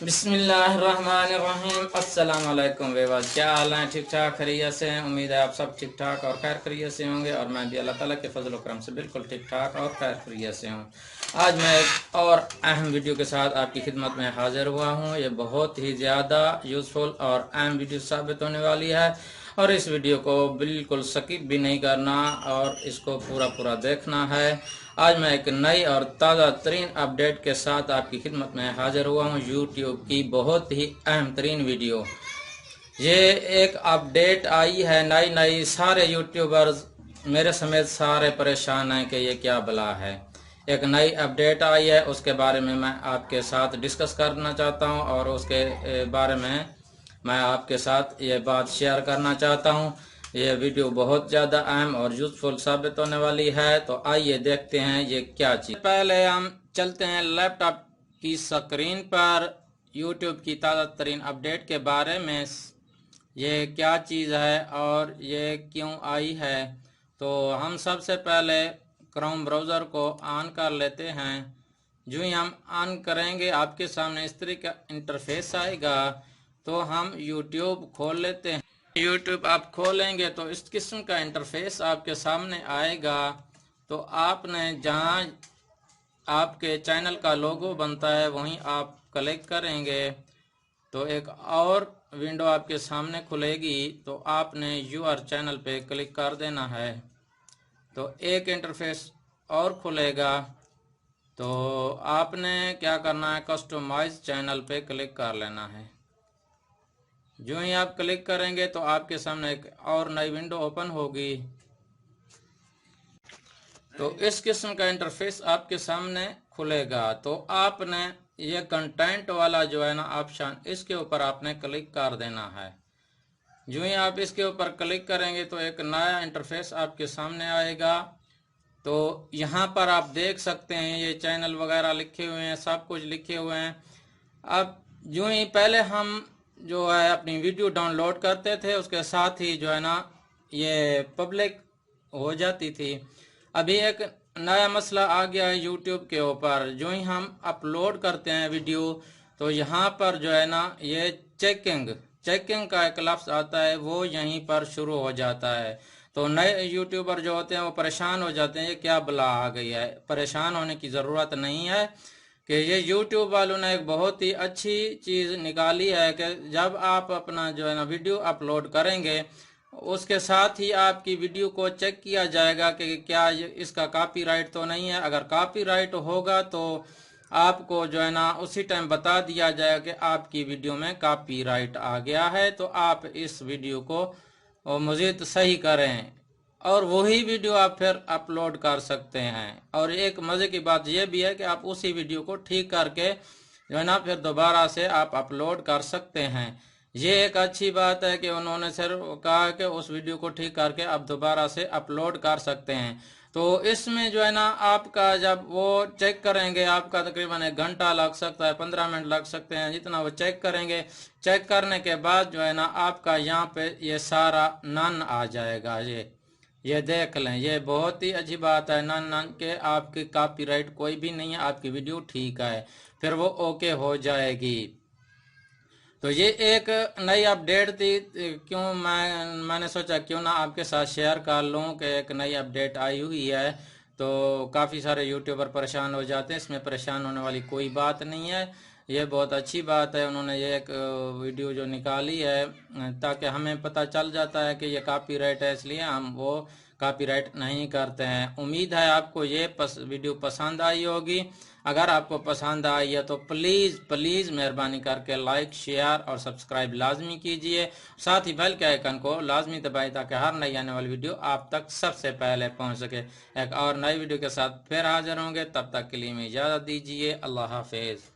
بسم اللہ الرحمن الرحیم۔ السلام علیکم ویواز، کیا حال ہیں؟ ٹھیک ٹھاک خیریت سے ہیں؟ امید ہے آپ سب ٹھیک ٹھاک اور خیر خیریت سے ہوں گے، اور میں بھی اللہ تعالیٰ کے فضل و کرم سے بالکل ٹھیک ٹھاک اور خیر خیریت سے ہوں۔ آج میں ایک اور اہم ویڈیو کے ساتھ آپ کی خدمت میں حاضر ہوا ہوں۔ یہ بہت ہی زیادہ یوزفل اور اہم ویڈیو ثابت ہونے والی ہے، اور اس ویڈیو کو بالکل سکپ بھی نہیں کرنا اور اس کو پورا دیکھنا ہے۔ آج میں ایک نئی اور تازہ ترین اپڈیٹ کے ساتھ آپ کی خدمت میں حاضر ہوا ہوں، یوٹیوب کی بہت ہی اہم ترین ویڈیو۔ یہ ایک اپڈیٹ آئی ہے نئی، سارے یوٹیوبرز میرے سمیت سارے پریشان ہیں کہ یہ کیا بلا ہے۔ ایک نئی اپڈیٹ آئی ہے، اس کے بارے میں آپ کے ساتھ ڈسکس کرنا چاہتا ہوں، اور اس کے بارے میں آپ کے ساتھ یہ بات شیئر کرنا چاہتا ہوں۔ یہ ویڈیو بہت زیادہ اہم اور یوزفل ثابت ہونے والی ہے، تو آئیے دیکھتے ہیں یہ کیا چیز۔ پہلے ہم چلتے ہیں لیپ ٹاپ کی سکرین پر یوٹیوب کی تازہ ترین اپڈیٹ کے بارے میں، یہ کیا چیز ہے اور یہ کیوں آئی ہے۔ تو ہم سب سے پہلے کروم براؤزر کو آن کر لیتے ہیں۔ جو ہی ہم آن کریں گے آپ کے سامنے اس طرح کا انٹرفیس آئے گا، تو ہم یوٹیوب کھول لیتے ہیں۔ یوٹیوب آپ کھولیں گے تو اس قسم کا انٹرفیس آپ کے سامنے آئے گا۔ تو آپ نے جہاں آپ کے چینل کا لوگو بنتا ہے وہیں آپ کلک کریں گے تو ایک اور ونڈو آپ کے سامنے کھلے گی، تو آپ نے یور چینل پہ کلک کر دینا ہے، تو ایک انٹرفیس اور کھلے گا۔ تو آپ نے کیا کرنا ہے، کسٹمائز چینل پہ کلک کر لینا ہے۔ جو ہی آپ کلک کریں گے تو آپ کے سامنے ایک اور نئی ونڈو اوپن ہوگی۔ تو اس قسم کا انٹرفیس آپ کے سامنے کھلے گا۔ تو آپ نے یہ کنٹینٹ والا جو ہے نا آپشن، اس کے اوپر آپ نے کلک کر دینا ہے۔ جو ہی آپ اس کے اوپر کلک کریں گے تو ایک نیا انٹرفیس آپ کے سامنے آئے گا۔ تو یہاں پر آپ دیکھ سکتے ہیں یہ چینل وغیرہ لکھے ہوئے ہیں، سب کچھ لکھے ہوئے ہیں۔ اب جو ہی پہلے ہم جو ہے اپنی ویڈیو ڈاؤن لوڈ کرتے تھے، اس کے ساتھ ہی جو ہے نا یہ پبلک ہو جاتی تھی۔ ابھی ایک نیا مسئلہ آ گیا ہے یوٹیوب کے اوپر۔ جو ہی ہم اپلوڈ کرتے ہیں ویڈیو، تو یہاں پر جو ہے نا یہ چیکنگ کا ایک لفظ آتا ہے، وہ یہیں پر شروع ہو جاتا ہے۔ تو نئے یوٹیوبر جو ہوتے ہیں وہ پریشان ہو جاتے ہیں، یہ کیا بلا آ گئی ہے۔ پریشان ہونے کی ضرورت نہیں ہے، کہ یہ یوٹیوب والوں نے ایک بہت ہی اچھی چیز نکالی ہے کہ جب آپ اپنا جو ہے نا ویڈیو اپلوڈ کریں گے، اس کے ساتھ ہی آپ کی ویڈیو کو چیک کیا جائے گا کہ کیا اس کا کاپی رائٹ تو نہیں ہے۔ اگر کاپی رائٹ ہوگا تو آپ کو جو ہے نا اسی ٹائم بتا دیا جائے کہ آپ کی ویڈیو میں کاپی رائٹ آ گیا ہے، تو آپ اس ویڈیو کو مزید صحیح کریں، اور وہی ویڈیو آپ پھر اپلوڈ کر سکتے ہیں۔ اور ایک مزے کی بات یہ بھی ہے کہ آپ اسی ویڈیو کو ٹھیک کر کے جو ہے نا پھر دوبارہ سے آپ اپلوڈ کر سکتے ہیں۔ یہ ایک اچھی بات ہے کہ انہوں نے صرف کہا کہ اس ویڈیو کو ٹھیک کر کے آپ دوبارہ سے اپلوڈ کر سکتے ہیں۔ تو اس میں جو ہے نا آپ کا جب وہ چیک کریں گے، آپ کا تقریباً 1 گھنٹہ لگ سکتا ہے، 15 منٹ لگ سکتے ہیں، جتنا وہ چیک کریں گے۔ چیک کرنے کے بعد جو ہے نا آپ کا یہاں پہ یہ سارا نن آ جائے گا۔ یہ دیکھ لیں، یہ بہت ہی اچھی بات ہے، نن کہ آپ کی کاپی رائٹ کوئی بھی نہیں ہے، آپ کی ویڈیو ٹھیک ہے، پھر وہ اوکے ہو جائے گی۔ تو یہ ایک نئی اپڈیٹ تھی، کیوں میں نے سوچا کیوں نہ آپ کے ساتھ شیئر کر لوں کہ ایک نئی اپڈیٹ آئی ہوئی ہے۔ تو کافی سارے یوٹیوبر پریشان ہو جاتے ہیں، اس میں پریشان ہونے والی کوئی بات نہیں ہے۔ یہ بہت اچھی بات ہے، انہوں نے یہ ایک ویڈیو جو نکالی ہے تاکہ ہمیں پتہ چل جاتا ہے کہ یہ کاپی رائٹ ہے، اس لیے ہم وہ کاپی رائٹ نہیں کرتے ہیں۔ امید ہے آپ کو یہ ویڈیو پسند آئی ہوگی۔ اگر آپ کو پسند آئی ہے تو پلیز مہربانی کر کے لائک، شیئر اور سبسکرائب لازمی کیجئے، ساتھ ہی بیل کے آئیکن کو لازمی دبائیں تاکہ ہر نئی آنے والی ویڈیو آپ تک سب سے پہلے پہنچ سکے۔ ایک اور نئی ویڈیو کے ساتھ پھر حاضر ہوں گے، تب تک کے لیے میں اجازت دیجئے۔ اللہ حافظ۔